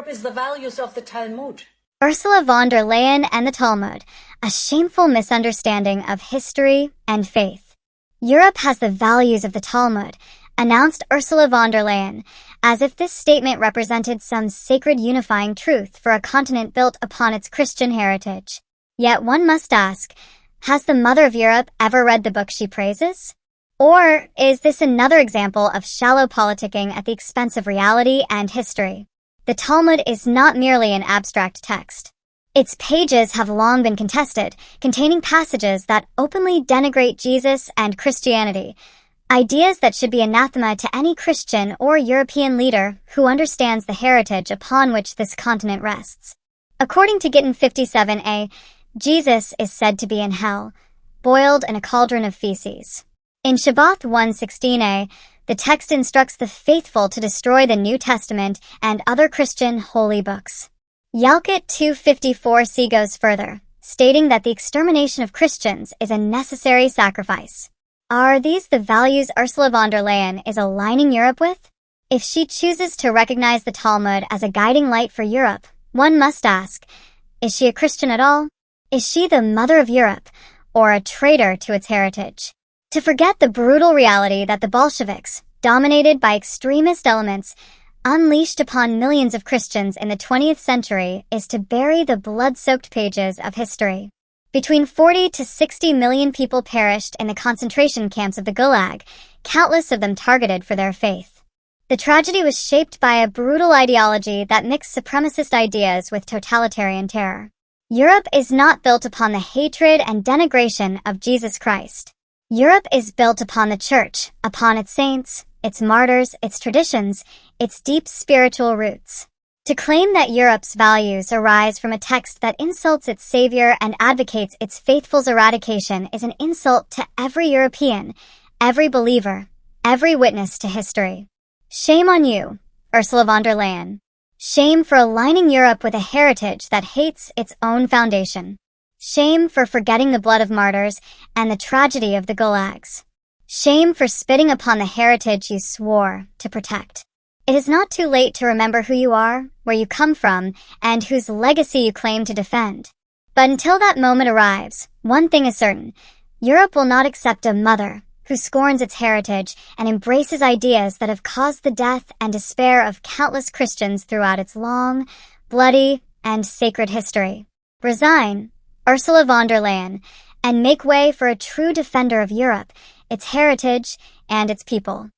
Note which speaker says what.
Speaker 1: Europe is the values of the Talmud.
Speaker 2: Ursula von der Leyen and the Talmud, a shameful misunderstanding of history and faith. Europe has the values of the Talmud, announced Ursula von der Leyen, as if this statement represented some sacred unifying truth for a continent built upon its Christian heritage. Yet one must ask, has the Mother of Europe ever read the book she praises? Or is this another example of shallow politicking at the expense of reality and history? The Talmud is not merely an abstract text. Its pages have long been contested, containing passages that openly denigrate Jesus and Christianity, ideas that should be anathema to any Christian or European leader who understands the heritage upon which this continent rests. According to Gittin 57a, Jesus is said to be in hell, boiled in a cauldron of feces. In Shabbat 1:16a, the text instructs the faithful to destroy the New Testament and other Christian holy books. Yalkut 2:54c goes further, stating that the extermination of Christians is a necessary sacrifice. Are these the values Ursula von der Leyen is aligning Europe with? If she chooses to recognize the Talmud as a guiding light for Europe, one must ask, is she a Christian at all? Is she the Mother of Europe, or a traitor to its heritage? To forget the brutal reality that the Bolsheviks, dominated by extremist elements, unleashed upon millions of Christians in the 20th century is to bury the blood-soaked pages of history. Between 40 to 60 million people perished in the concentration camps of the Gulag, countless of them targeted for their faith. The tragedy was shaped by a brutal ideology that mixed supremacist ideas with totalitarian terror. Europe is not built upon the hatred and denigration of Jesus Christ. Europe is built upon the Church, upon its saints, its martyrs, its traditions, its deep spiritual roots. To claim that Europe's values arise from a text that insults its savior and advocates its faithful's eradication is an insult to every European, every believer, every witness to history. Shame on you, Ursula von der Leyen. Shame for aligning Europe with a heritage that hates its own foundation. Shame for forgetting the blood of martyrs and the tragedy of the gulags. Shame for spitting upon the heritage you swore to protect. It is not too late to remember who you are, where you come from, and whose legacy you claim to defend. But until that moment arrives, one thing is certain. Europe will not accept a mother who scorns its heritage and embraces ideas that have caused the death and despair of countless Christians throughout its long, bloody, and sacred history. Resign, Ursula von der Leyen, and make way for a true defender of Europe, its heritage, and its people.